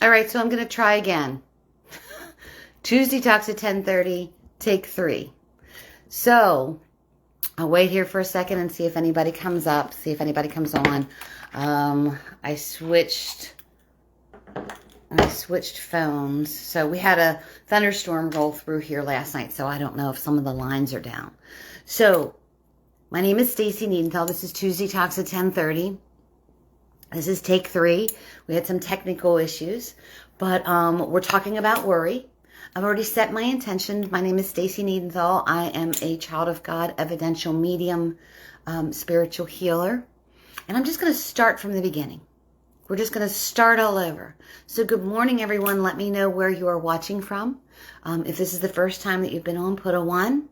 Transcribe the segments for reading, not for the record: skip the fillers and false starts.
All right, so I'm going to try again. Tuesday Talks at 10:30, take 3. So I'll wait here for a second and see if anybody comes up, see if anybody comes on. I switched phones. So we had a thunderstorm roll through here last night, so I don't know if some of the lines are down. So my name is Stacy Niedenthal. This is Tuesday Talks at 10:30. This is take 3. We had some technical issues, but we're talking about worry. I've already set my intention. My name is Stacy Niedenthal. I am a child of God, evidential medium, spiritual healer. And I'm just going to start from the beginning. We're just going to start all over. So good morning, everyone. Let me know where you are watching from. If this is the first time that you've been on, put a 1.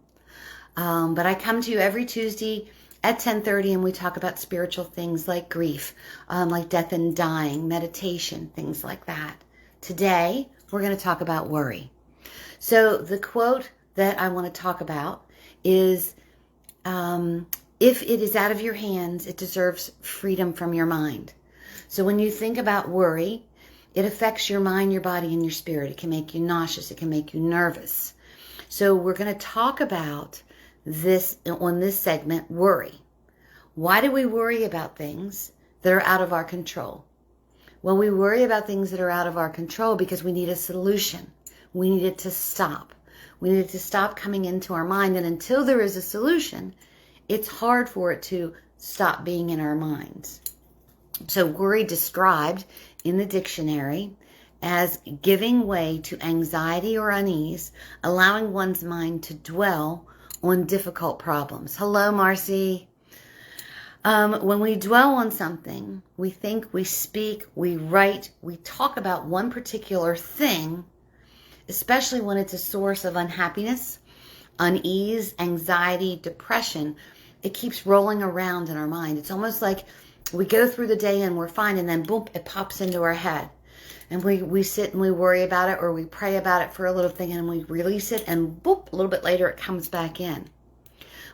But I come to you every Tuesday at 10:30 and we talk about spiritual things like grief, like death and dying, meditation, things like that. Today, we're going to talk about worry. So the quote that I want to talk about is, if it is out of your hands, it deserves freedom from your mind. So when you think about worry, it affects your mind, your body, and your spirit. It can make you nauseous. It can make you nervous. So we're going to talk about this on this segment, worry. Why do we worry about things that are out of our control? Well, we worry about things that are out of our control because we need a solution. We need it to stop. We need it to stop coming into our mind. And until there is a solution, it's hard for it to stop being in our minds. So worry described in the dictionary as giving way to anxiety or unease, allowing one's mind to dwell on difficult problems. Hello, Marcy. When we dwell on something, we think, we speak, we write, we talk about one particular thing, especially when it's a source of unhappiness, unease, anxiety, depression. It keeps rolling around in our mind. It's almost like we go through the day and we're fine, and then boom, it pops into our head. And we sit and we worry about it, or we pray about it for a little thing, and we release it, and boop, a little bit later it comes back in.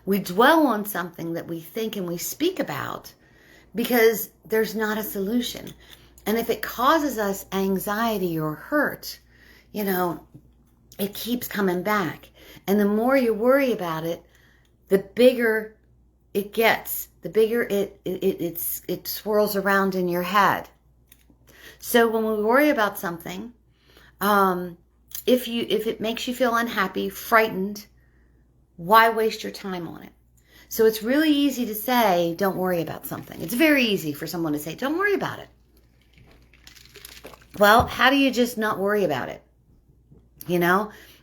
We dwell on something that we think and we speak about because there's not a solution. And if it causes us anxiety or hurt, it keeps coming back. And the more you worry about it, the bigger it gets, the bigger it swirls around in your head. So when we worry about something, if it makes you feel unhappy, frightened, why waste your time on it? So it's really easy to say, don't worry about something. It's very easy for someone to say, don't worry about it. Well, how do you just not worry about it?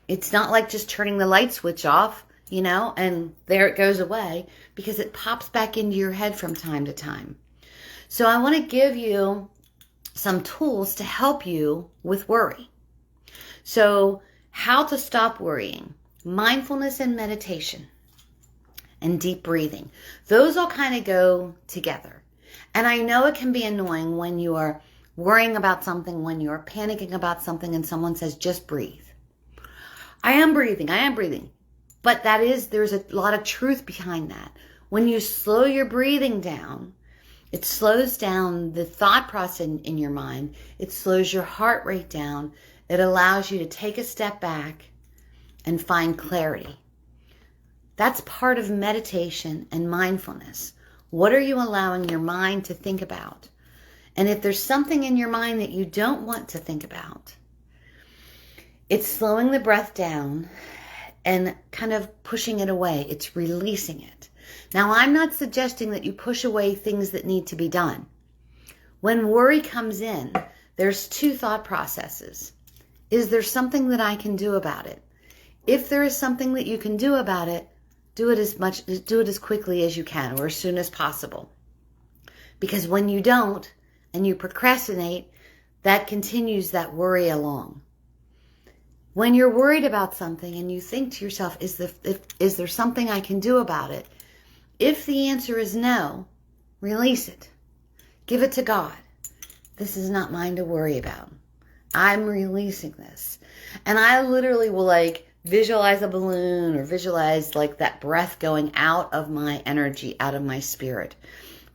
It's not like just turning the light switch off, and there it goes away, because it pops back into your head from time to time. So I want to give you some tools to help you with worry. So how to stop worrying: mindfulness and meditation and deep breathing. Those all kind of go together. And I know it can be annoying when you are worrying about something, when you're panicking about something and someone says, just breathe. I am breathing. But there's a lot of truth behind that. When you slow your breathing down, it slows down the thought process in your mind. It slows your heart rate down. It allows you to take a step back and find clarity. That's part of meditation and mindfulness. What are you allowing your mind to think about? And if there's something in your mind that you don't want to think about, it's slowing the breath down and kind of pushing it away. It's releasing it. Now, I'm not suggesting that you push away things that need to be done. When worry comes in, there's 2 thought processes. Is there something that I can do about it? If there is something that you can do about it, do it as quickly as you can, or as soon as possible. Because when you don't and you procrastinate, that continues that worry along. When you're worried about something and you think to yourself, is there something I can do about it? If the answer is no, release it. Give it to God. This is not mine to worry about. I'm releasing this. And I literally will visualize a balloon, or visualize that breath going out of my energy, out of my spirit,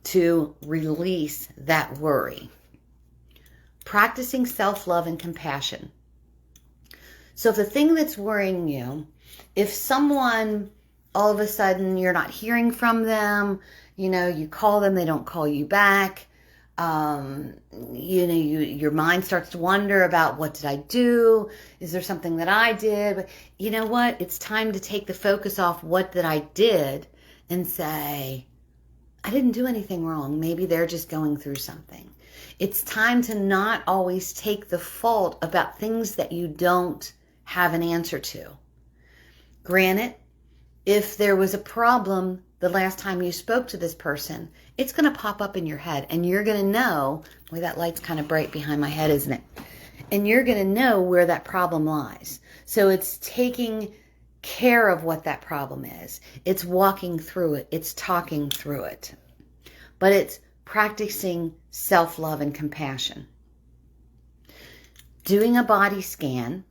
to release that worry. practicing self-love and compassion. So if the thing that's worrying you, if someone, all of a sudden you're not hearing from them, you call them, they don't call you back, your mind starts to wonder about, what did I do? Is there something that I did? But you know what? It's time to take the focus off what that I did and say, I didn't do anything wrong. Maybe they're just going through something. It's time to not always take the fault about things that you don't have an answer to. Granted, if there was a problem the last time you spoke to this person, it's going to pop up in your head and you're going to know, boy, that light's kind of bright behind my head, isn't it? And you're going to know where that problem lies. So it's taking care of what that problem is. It's walking through it. It's talking through it. But it's practicing self-love and compassion. Doing a body scan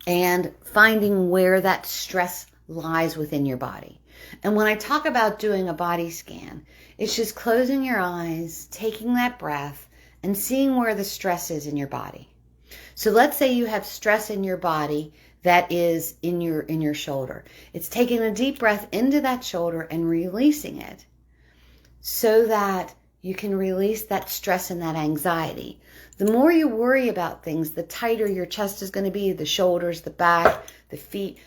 and finding where that stress lies within your body. And when I talk about doing a body scan, it's just closing your eyes, taking that breath, and seeing where the stress is in your body. So let's say you have stress in your body that is in your shoulder. It's taking a deep breath into that shoulder and releasing it so that you can release that stress and that anxiety. The more you worry about things, the tighter your chest is going to be, the shoulders, the back, the feet,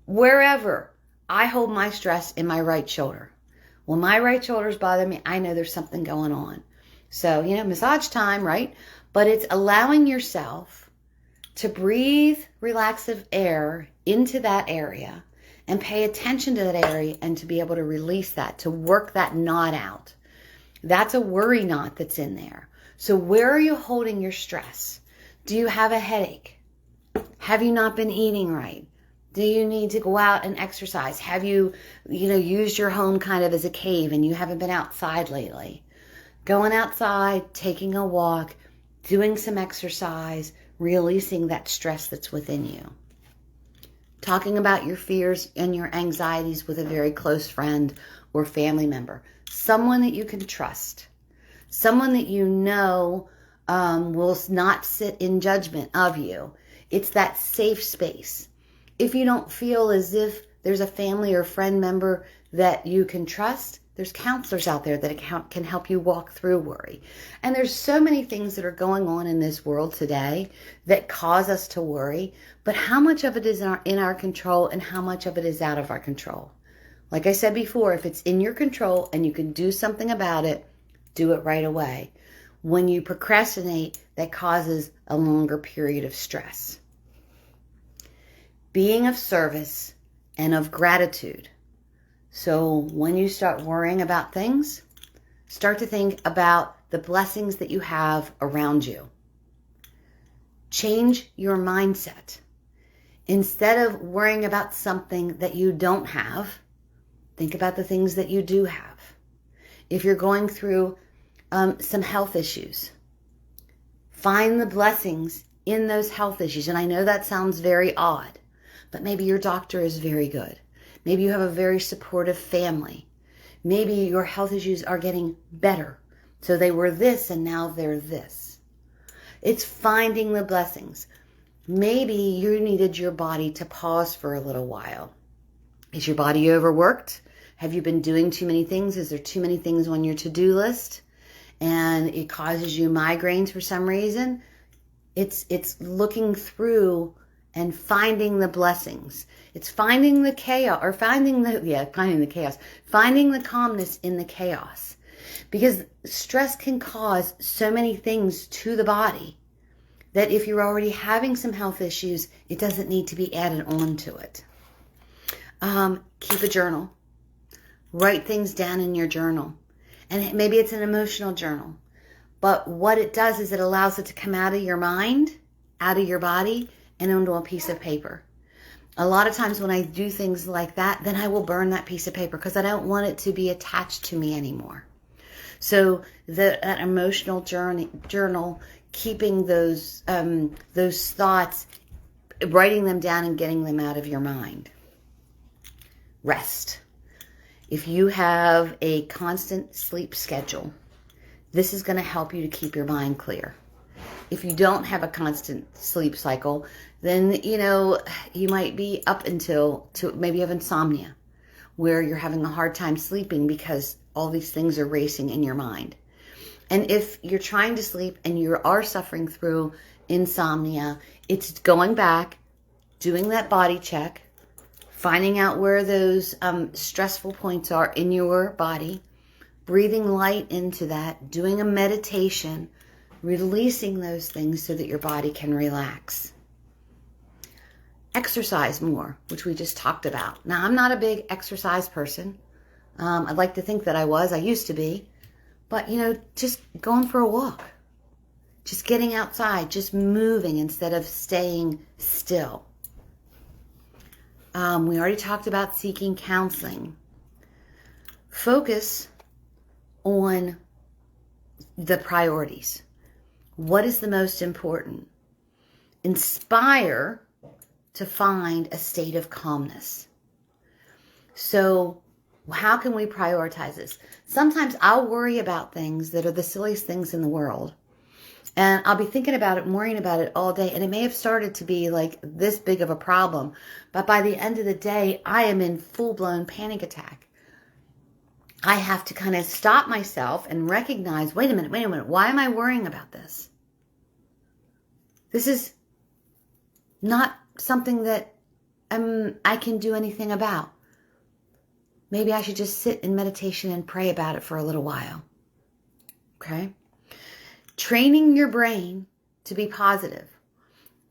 wherever. I hold my stress in my right shoulder. When my right shoulder's bothering me, I know there's something going on. So, massage time, right? But it's allowing yourself to breathe relaxive air into that area and pay attention to that area and to be able to release that, to work that knot out. That's a worry knot that's in there. So where are you holding your stress? Do you have a headache? Have you not been eating right? Do you need to go out and exercise? Have you, used your home kind of as a cave and you haven't been outside lately? Going outside, taking a walk, doing some exercise, releasing that stress that's within you. Talking about your fears and your anxieties with a very close friend or family member. Someone that you can trust. Someone that you know will not sit in judgment of you. It's that safe space. If you don't feel as if there's a family or friend member that you can trust, there's counselors out there that can help you walk through worry. And there's so many things that are going on in this world today that cause us to worry, but how much of it is in our control and how much of it is out of our control? Like I said before, if it's in your control and you can do something about it, do it right away. When you procrastinate, that causes a longer period of stress. Being of service and of gratitude. So when you start worrying about things, start to think about the blessings that you have around you. Change your mindset. Instead of worrying about something that you don't have, think about the things that you do have. If you're going through some health issues, find the blessings in those health issues. And I know that sounds very odd, but maybe your doctor is very good. Maybe you have a very supportive family. Maybe your health issues are getting better. So they were this and now they're this. It's finding the blessings. Maybe you needed your body to pause for a little while. Is your body overworked? Have you been doing too many things? Is there too many things on your to-do list? And it causes you migraines for some reason? It's looking through and finding the blessings. It's finding the chaos, or finding the chaos. Finding the calmness in the chaos. Because stress can cause so many things to the body that if you're already having some health issues, it doesn't need to be added on to it. Keep a journal. Write things down in your journal. And maybe it's an emotional journal. But what it does is it allows it to come out of your mind, out of your body, and onto a piece of paper. A lot of times when I do things like that, then I will burn that piece of paper because I don't want it to be attached to me anymore. So that emotional journal, keeping those thoughts, writing them down and getting them out of your mind. Rest. If you have a constant sleep schedule, this is going to help you to keep your mind clear. If you don't have a constant sleep cycle, then, you might be up until maybe you have insomnia, where you're having a hard time sleeping because all these things are racing in your mind. And if you're trying to sleep and you are suffering through insomnia, it's going back, doing that body check, finding out where those stressful points are in your body, breathing light into that, doing a meditation, releasing those things so that your body can relax. Exercise more, which we just talked about. Now, I'm not a big exercise person. I'd like to think that I was. I used to be. But, just going for a walk. Just getting outside. Just moving instead of staying still. We already talked about seeking counseling. Focus on the priorities. What is the most important? Inspire to find a state of calmness. So how can we prioritize this? Sometimes I'll worry about things that are the silliest things in the world. And I'll be thinking about it, worrying about it all day. And it may have started to be like this big of a problem. But by the end of the day, I am in full-blown panic attack. I have to kind of stop myself and recognize, wait a minute. Why am I worrying about this? This is not something that I can do anything about. Maybe I should just sit in meditation and pray about it for a little while. Okay? Training your brain to be positive.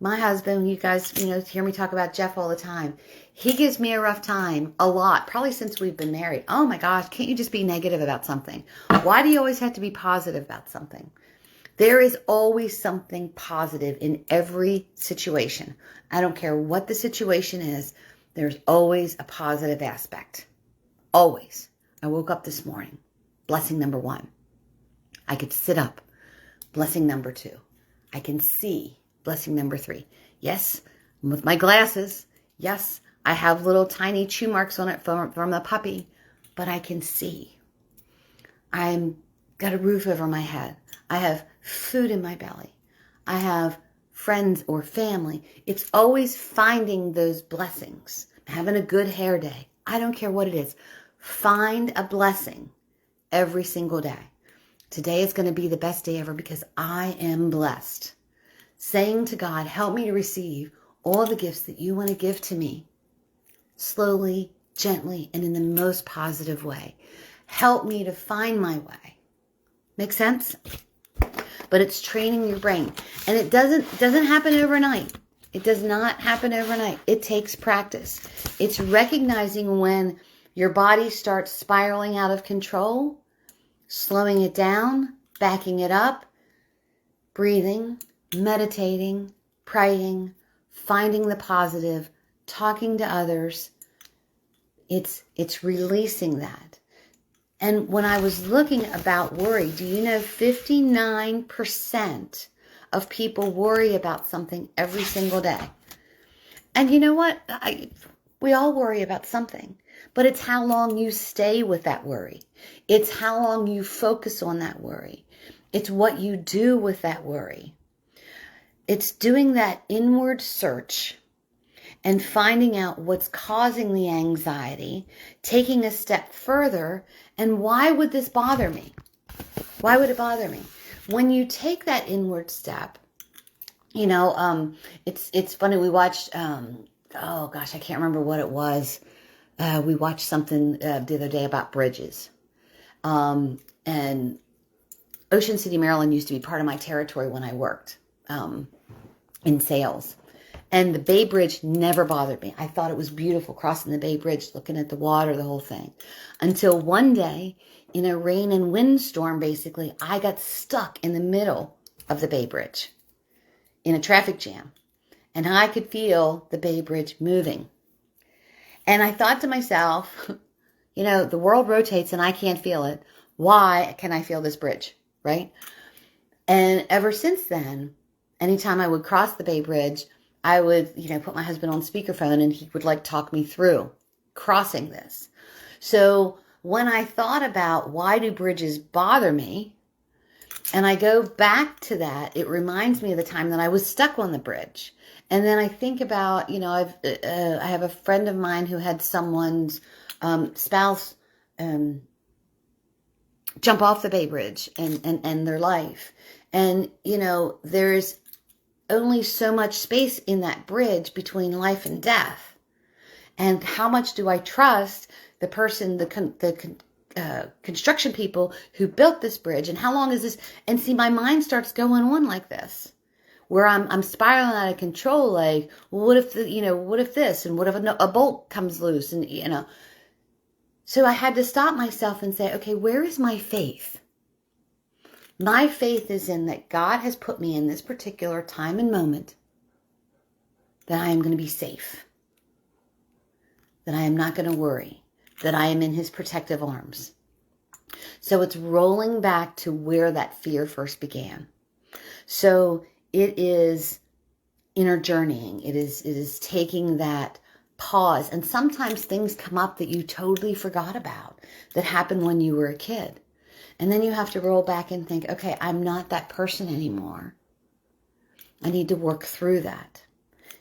My husband, you guys, hear me talk about Jeff all the time. He gives me a rough time a lot, probably since we've been married. Oh my gosh, can't you just be negative about something? Why do you always have to be positive about something? There is always something positive in every situation. I don't care what the situation is. There's always a positive aspect. Always. I woke up this morning. Blessing number 1. I could sit up. Blessing number 2. I can see. Blessing number 3. Yes, I'm with my glasses. Yes, I have little tiny chew marks on it from the puppy, but I can see. I'm got a roof over my head. I have food in my belly. I have friends or family. It's always finding those blessings. Having a good hair day. I don't care what it is. Find a blessing every single day. Today is going to be the best day ever because I am blessed. Saying to God, help me to receive all the gifts that you want to give to me. Slowly, gently, and in the most positive way. Help me to find my way. Make sense? But it's training your brain. And it doesn't happen overnight. It does not happen overnight. It takes practice. It's recognizing when your body starts spiraling out of control, slowing it down, backing it up, breathing, meditating, praying, finding the positive, talking to others. It's releasing that. And when I was looking about worry, do you know 59% of people worry about something every single day? And you know what? We all worry about something. But it's how long you stay with that worry. It's how long you focus on that worry. It's what you do with that worry. It's doing that inward search and finding out what's causing the anxiety, taking a step further, and why would this bother me? Why would it bother me? When you take that inward step, it's funny, we watched, oh gosh, I can't remember what it was. We watched something the other day about bridges. And Ocean City, Maryland used to be part of my territory when I worked in sales. And the Bay Bridge never bothered me. I thought it was beautiful crossing the Bay Bridge, looking at the water, the whole thing. Until one day, in a rain and wind storm, basically, I got stuck in the middle of the Bay Bridge in a traffic jam. And I could feel the Bay Bridge moving. And I thought to myself, the world rotates and I can't feel it. Why can I feel this bridge, right? And ever since then, anytime I would cross the Bay Bridge, I would, put my husband on speakerphone and he would talk me through crossing this. So when I thought about why do bridges bother me, And I go back to that. It reminds me of the time that I was stuck on the bridge. And then I think about, I have a friend of mine who had someone's spouse jump off the Bay Bridge and end their life. And, there's only so much space in that bridge between life and death. And how much do I trust the person, the construction people who built this bridge, and how long is this? And see, my mind starts going on like this, where I'm spiraling out of control. Like, well, what if what if this, and what if a bolt comes loose, and So I had to stop myself and say, okay, where is my faith? My faith is in that God has put me in this particular time and moment, that I am going to be safe, that I am not going to worry, that I am in his protective arms. So it's rolling back to where that fear first began. So it is inner journeying. It is taking that pause. And sometimes things come up that you totally forgot about, that happened when you were a kid. And then you have to roll back and think, okay, I'm not that person anymore. I need to work through that.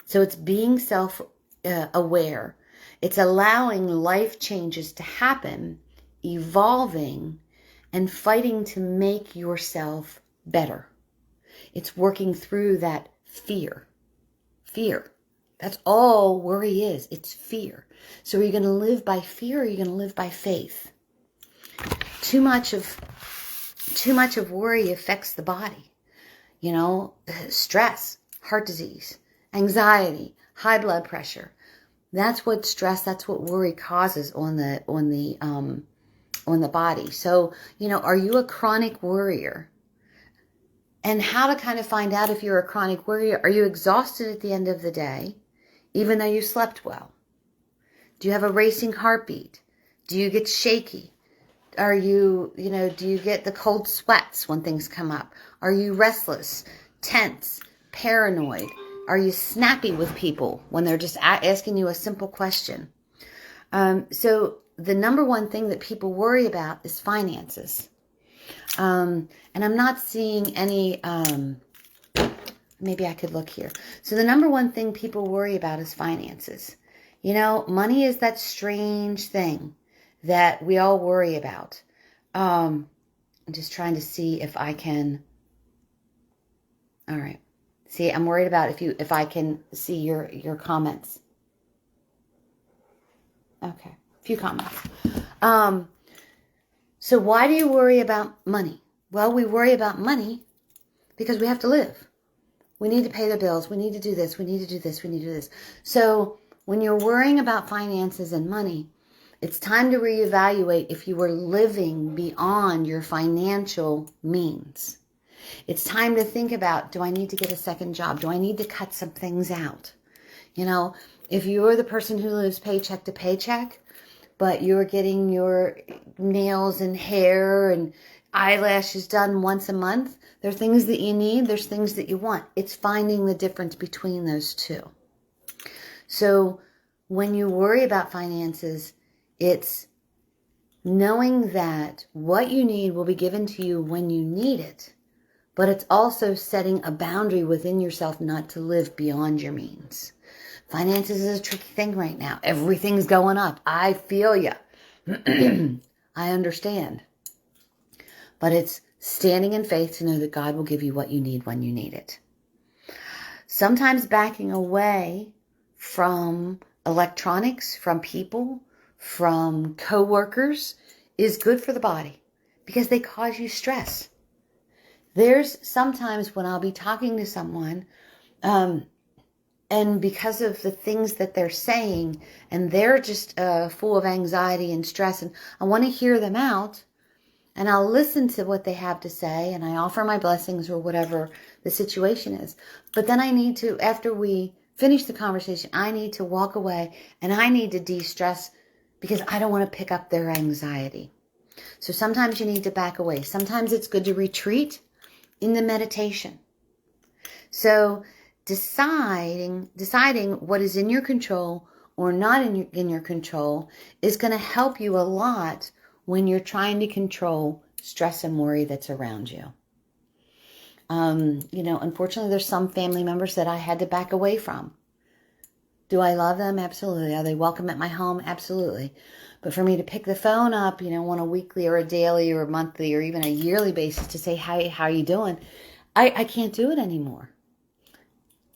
So it's being self-aware. It's allowing life changes to happen, evolving, and fighting to make yourself better. It's working through that fear. Fear. That's all worry is. It's fear. So are you going to live by fear, or are you going to live by faith? Too much of worry affects the body. Stress, heart disease, anxiety, high blood pressure. That's what stress, that's what worry causes on the body. So, are you a chronic worrier? And how to kind of find out if you're a chronic worrier. Are you exhausted at the end of the day, even though you slept well? Do you have a racing heartbeat? Do you get shaky? Are you, do you get the cold sweats when things come up? Are you restless, tense, paranoid? Are you snappy with people when they're just asking you a simple question? So the number one thing that people worry about is finances. And I'm not seeing any, maybe I could look here. So the number one thing people worry about is finances. Money is that strange thing that we all worry about. I'm just trying to see if I can. All right. See, I'm worried about if I can see your comments. Okay. A few comments. So why do you worry about money? Well, we worry about money because we have to live. We need to pay the bills. We need to do this. We need to do this. We need to do this. So when you're worrying about finances and money, it's time to reevaluate if you were living beyond your financial means. It's time to think about, do I need to get a second job? Do I need to cut some things out? If you're the person who lives paycheck to paycheck, but you're getting your nails and hair and eyelashes done once a month, there are things that you need, there's things that you want. It's finding the difference between those two. So when you worry about finances, it's knowing that what you need will be given to you when you need it, but it's also setting a boundary within yourself not to live beyond your means. Finances is a tricky thing right now. Everything's going up. I feel you. I understand. But it's standing in faith to know that God will give you what you need when you need it. Sometimes backing away from electronics, from people, from coworkers is good for the body because they cause you stress. There's sometimes when I'll be talking to someone, and because of the things that they're saying, and they're just full of anxiety and stress, and I want to hear them out, and I'll listen to what they have to say, and I offer my blessings or whatever the situation is. But then I need to, after we finish the conversation, I need to walk away, and I need to de-stress because I don't want to pick up their anxiety. So sometimes you need to back away. Sometimes it's good to retreat in the meditation. So deciding what is in your control or not in your control is going to help you a lot when you're trying to control stress and worry that's around you. Unfortunately, there's some family members that I had to back away from. Do I love them? Absolutely. Are they welcome at my home? Absolutely. But for me to pick the phone up, on a weekly or a daily or a monthly or even a yearly basis to say, hi, how are you doing? I can't do it anymore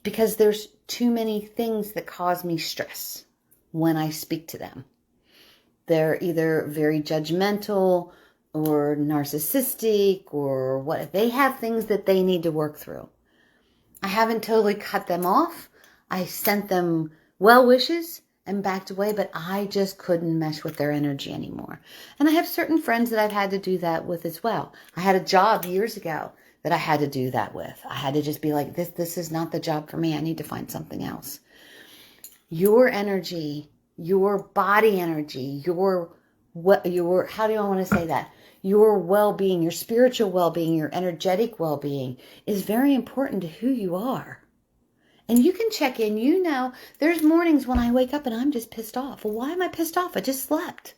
because there's too many things that cause me stress when I speak to them. They're either very judgmental or narcissistic or what. They have things that they need to work through. I haven't totally cut them off. I sent them well wishes and backed away, but I just couldn't mesh with their energy anymore. And I have certain friends that I've had to do that with as well. I had a job years ago that I had to do that with. I had to just be like, this is not the job for me. I need to find something else. Your energy, your body energy, your how do I want to say that? Your well-being, your spiritual well-being, your energetic well-being is very important to who you are. And you can check in, there's mornings when I wake up and I'm just pissed off. Well, why am I pissed off? I just slept.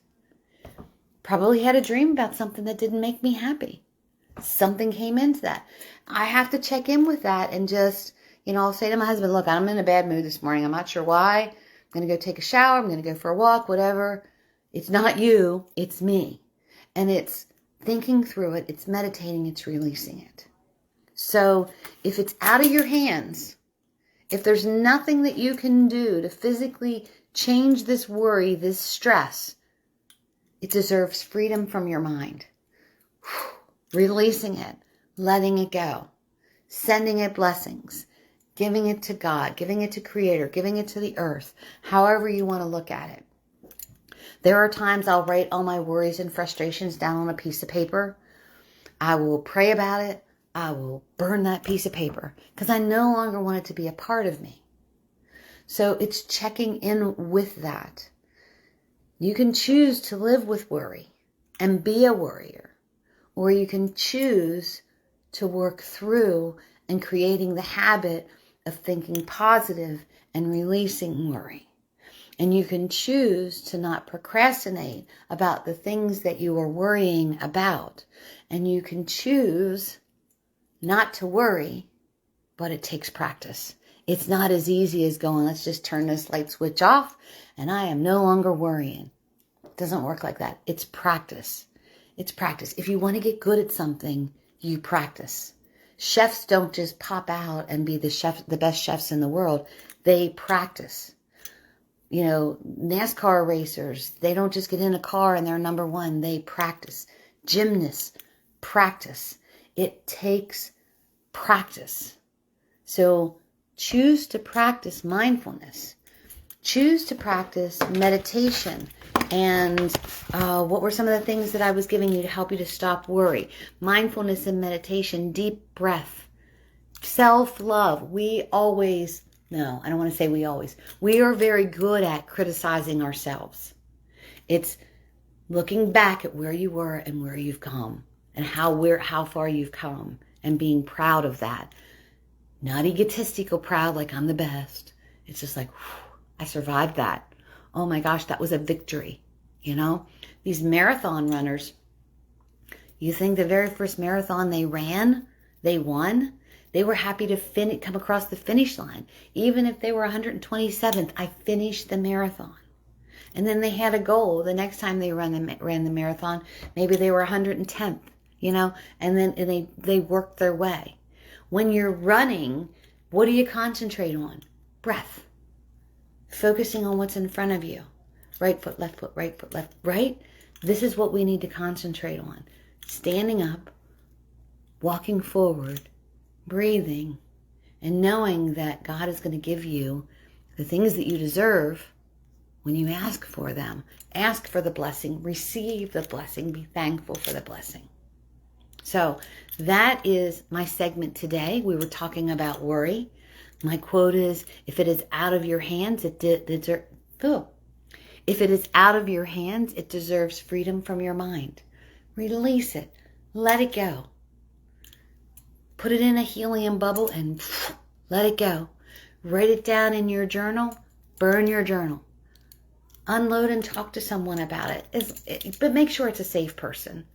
Probably had a dream about something that didn't make me happy. Something came into that. I have to check in with that and just, I'll say to my husband, look, I'm in a bad mood this morning. I'm not sure why. I'm going to go take a shower. I'm going to go for a walk, whatever. It's not you. It's me. And it's thinking through it. It's meditating. It's releasing it. So if it's out of your hands, if there's nothing that you can do to physically change this worry, this stress, it deserves freedom from your mind. Releasing it, letting it go, sending it blessings, giving it to God, giving it to Creator, giving it to the earth, however you want to look at it. There are times I'll write all my worries and frustrations down on a piece of paper. I will pray about it. I will burn that piece of paper because I no longer want it to be a part of me. So it's checking in with that. You can choose to live with worry and be a worrier. Or you can choose to work through and creating the habit of thinking positive and releasing worry. And you can choose to not procrastinate about the things that you are worrying about. And you can choose not to worry, but it takes practice. It's not as easy as going, let's just turn this light switch off and I am no longer worrying. It doesn't work like that. It's practice. It's practice. If you want to get good at something, you practice. Chefs don't just pop out and be the best chefs in the world. They practice. NASCAR racers, they don't just get in a car and they're number one. They practice. Gymnasts, practice. It takes practice. So choose to practice mindfulness. Choose to practice meditation. And what were some of the things that I was giving you to help you to stop worry? Mindfulness and meditation, deep breath, self-love. We are very good at criticizing ourselves. It's looking back at where you were and where you've come and how far you've come and being proud of that. Not egotistical proud like I'm the best. It's just like, I survived that. Oh my gosh, that was a victory. These marathon runners, you think the very first marathon they ran, they won? They were happy to come across the finish line. Even if they were 127th, I finished the marathon. And then they had a goal. The next time they ran the marathon, maybe they were 110th, and then they worked their way. When you're running, what do you concentrate on? Breath. Focusing on what's in front of you. Right foot, left, right? This is what we need to concentrate on. Standing up, walking forward, breathing, and knowing that God is going to give you the things that you deserve when you ask for them. Ask for the blessing, receive the blessing, be thankful for the blessing. So that is my segment today. We were talking about worry. My quote is, if it is out of your hands, it deserves freedom from your mind. Release it. Let it go. Put it in a helium bubble and let it go. Write it down in your journal. Burn your journal. Unload and talk to someone about it. But make sure it's a safe person.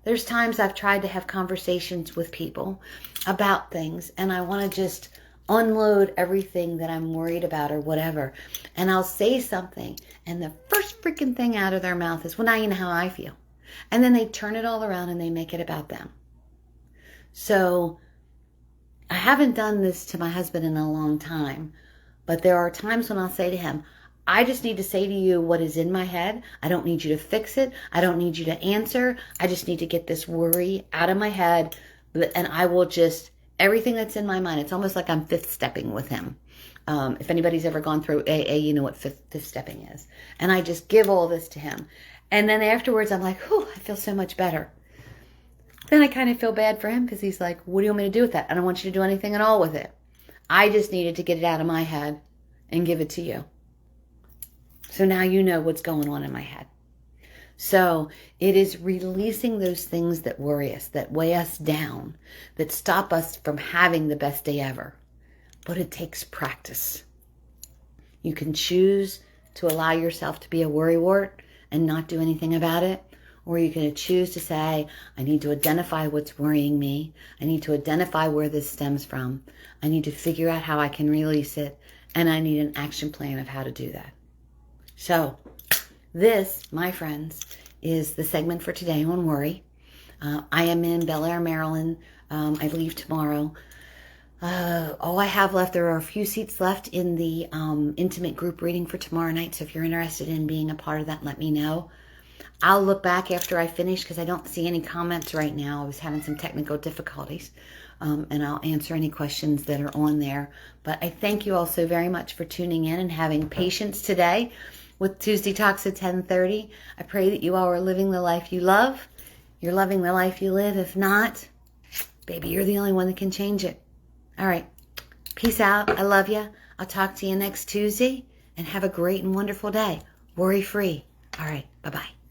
There's times I've tried to have conversations with people about things, and I want to just unload everything that I'm worried about or whatever. And I'll say something, and the first freaking thing out of their mouth is, well, now you know how I feel. And then they turn it all around and they make it about them. So I haven't done this to my husband in a long time, but there are times when I'll say to him, I just need to say to you what is in my head. I don't need you to fix it. I don't need you to answer. I just need to get this worry out of my head. And I will just, everything that's in my mind, it's almost like I'm fifth stepping with him. If anybody's ever gone through AA, you know what fifth stepping is. And I just give all this to him. And then afterwards, I'm like, whew, I feel so much better. Then I kind of feel bad for him because he's like, what do you want me to do with that? I don't want you to do anything at all with it. I just needed to get it out of my head and give it to you. So now you know what's going on in my head. So it is releasing those things that worry us, that weigh us down, that stop us from having the best day ever. But it takes practice. You can choose to allow yourself to be a worrywart and not do anything about it. Or you can choose to say, I need to identify what's worrying me. I need to identify where this stems from. I need to figure out how I can release it. And I need an action plan of how to do that. So this, my friends, is the segment for today on worry. I am in Bel Air, Maryland. I leave tomorrow. All I have left, there are a few seats left in the intimate group reading for tomorrow night. So if you're interested in being a part of that, let me know. I'll look back after I finish because I don't see any comments right now. I was having some technical difficulties. And I'll answer any questions that are on there. But I thank you all so very much for tuning in and having patience today with Tuesday Talks at 10:30. I pray that you all are living the life you love. You're loving the life you live. If not, baby, you're the only one that can change it. All right. Peace out. I love you. I'll talk to you next Tuesday. And have a great and wonderful day. Worry free. All right. Bye-bye.